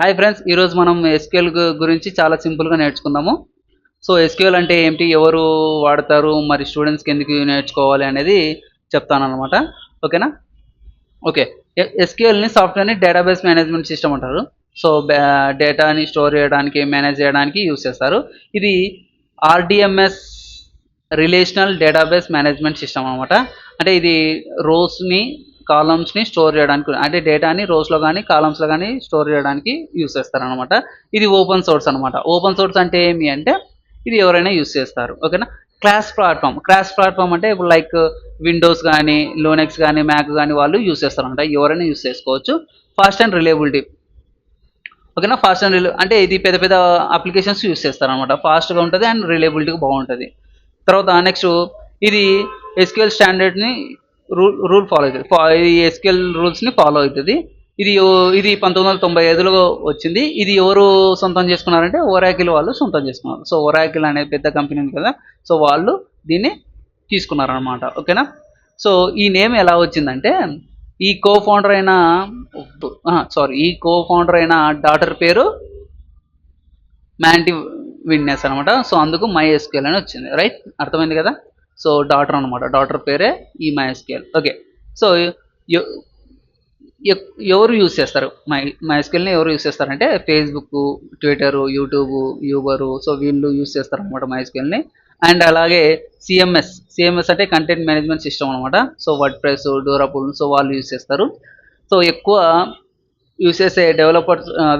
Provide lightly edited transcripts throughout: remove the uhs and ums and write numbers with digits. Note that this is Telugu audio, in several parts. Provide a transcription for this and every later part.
హాయ్ ఫ్రెండ్స్, ఈరోజు మనం ఎస్క్యూఎల్ గురించి చాలా సింపుల్గా నేర్చుకుందాము. సో ఎస్క్యూఎల్ అంటే ఏంటి, ఎవరు వాడతారు, మరి స్టూడెంట్స్కి ఎందుకు నేర్చుకోవాలి అనేది చెప్తానన్నమాట. ఓకేనా? ఓకే. ఎస్క్యూఎల్ని సాఫ్ట్వేర్ని డేటాబేస్ మేనేజ్మెంట్ సిస్టమ్ అంటారు. సో డేటాని స్టోర్ చేయడానికి, మేనేజ్ చేయడానికి యూస్ చేస్తారు. ఇది ఆర్డిఎంఎస్ రిలేషనల్ డేటాబేస్ మేనేజ్మెంట్ సిస్టమ్ అనమాట. అంటే ఇది రోస్ని కాలమ్స్ని స్టోర్ చేయడానికి, అంటే డేటాని రోస్లో కానీ కాలమ్స్లో కానీ స్టోర్ చేయడానికి యూస్ చేస్తారనమాట. ఇది ఓపెన్ సోర్స్ అనమాట. ఓపెన్ సోర్స్ అంటే ఏమి అంటే ఇది ఎవరైనా యూస్ చేస్తారు. ఓకేనా? క్లాస్ ప్లాట్ఫామ్ అంటే ఇప్పుడు లైక్ విండోస్ కానీ, లోనెక్స్ కానీ, మ్యాక్ కానీ వాళ్ళు యూస్ చేస్తారనమాట. ఎవరైనా యూస్ చేసుకోవచ్చు. Fast and reliability. ఓకేనా? ఫాస్ట్ అండ్ అంటే ఇది పెద్ద పెద్ద అప్లికేషన్స్ యూస్ చేస్తారనమాట. ఫాస్ట్గా ఉంటుంది అండ్ రిలయబిలిటీగా బాగుంటుంది. తర్వాత నెక్స్ట్ ఇది ఎస్క్యూఎల్ స్టాండర్డ్ని రూల్ ఫాలో అవుతుంది. ఇది ఎస్క్యూఎల్ రూల్స్ని ఫాలో అవుతుంది. ఇది 1995లో వచ్చింది. ఇది ఎవరు సొంతం చేసుకున్నారంటే ఒరాకిల్ వాళ్ళు సొంతం చేసుకున్నారు. సో ఒరాకిల్ అనే పెద్ద కంపెనీ ఉంది కదా, సో వాళ్ళు దీన్ని తీసుకున్నారనమాట. ఓకేనా? సో ఈ నేమ్ ఎలా వచ్చిందంటే ఈ కో ఫౌండర్ అయిన డాటర్ పేరు మ్యాంటి విన్నెస్ అనమాట. సో అందుకు మై ఎస్క్యూఎల్ అని వచ్చింది. రైట్? అర్థమైంది కదా? సో డాటర్ అనమాట, డాటర్ పేరే ఈ మై ఎస్క్యూఎల్. ఓకే. సో ఎవరు యూస్ చేస్తారు మై ఎస్క్యూఎల్ని? ఎవరు యూస్ చేస్తారంటే Facebook, Twitter, YouTube, Uber, so వీళ్ళు యూస్ చేస్తారు అనమాట మై ఎస్క్యూఎల్ని. అండ్ అలాగే సిఎంఎస్ అంటే కంటెంట్ మేనేజ్మెంట్ సిస్టమ్ అనమాట. So WordPress, Drupal, so వాళ్ళు యూస్ చేస్తారు. సో ఎక్కువ యూస్ చేసే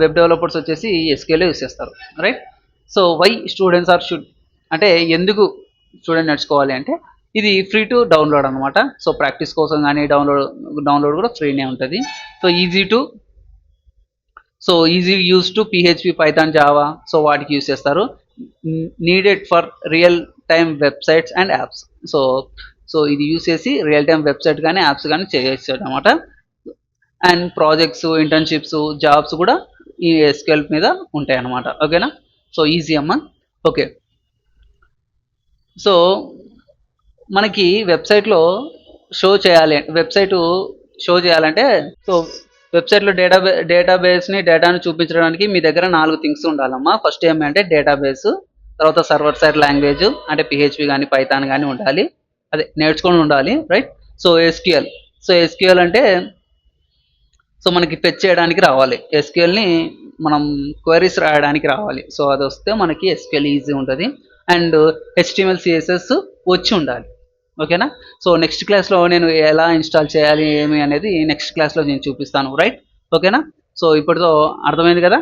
వెబ్ డెవలపర్స్ వచ్చేసి ఎస్క్యూఎల్ యూస్ చేస్తారు. Right? So why students should అంటే ఎందుకు స్టూడెంట్ నేర్చుకోవాలి అంటే ఇది ఫ్రీ టు డౌన్లోడ్ అనమాట. సో ప్రాక్టీస్ కోసం కానీ డౌన్లోడ్ కూడా ఫ్రీనే ఉంటుంది. So easy use to PHP, Python, Java, so వాటికి యూస్ చేస్తారు. Needed for real time websites and apps. So ఇది యూస్ చేసి రియల్ టైమ్ వెబ్సైట్ కానీ యాప్స్ కానీ చేయొచ్చు అనమాట. అండ్ ప్రాజెక్ట్స్, ఇంటర్న్షిప్స్, జాబ్స్ కూడా ఈ ఎస్క్యూఎల్ మీద ఉంటాయి అన్నమాట. ఓకేనా? సో ఈజీ అమ్మ. ఓకే. సో మనకి వెబ్సైట్లో షో చేయాలంటే సో వెబ్సైట్లో డేటాని చూపించడానికి మీ దగ్గర 4 థింగ్స్ ఉండాలమ్మా. ఫస్ట్ ఏమంటే డేటాబేస్, తర్వాత సర్వర్ సైడ్ లాంగ్వేజ్ అంటే పిహెచ్పి కానీ పైథాన్ కానీ ఉండాలి, అదే నేర్చుకొని ఉండాలి. రైట్? సో ఎస్క్యూఎల్ అంటే సో మనకి ఫెచ్ చేయడానికి రావాలి. ఎస్క్యూఎల్ని మనం క్వరీస్ రాయడానికి రావాలి. సో అది వస్తే మనకి ఎస్క్యూఎల్ ఈజీ ఉంటుంది. అండ్ హెచ్టిఎంఎల్, సిఎస్ఎస్ వచ్చి ఉండాలి. ఓకేనా? సో నెక్స్ట్ క్లాస్లో నేను ఎలా ఇన్స్టాల్ చేయాలి ఏమి అనేది నెక్స్ట్ క్లాస్లో నేను చూపిస్తాను. రైట్? ఓకేనా? సో ఇప్పటితో అర్థమైంది కదా?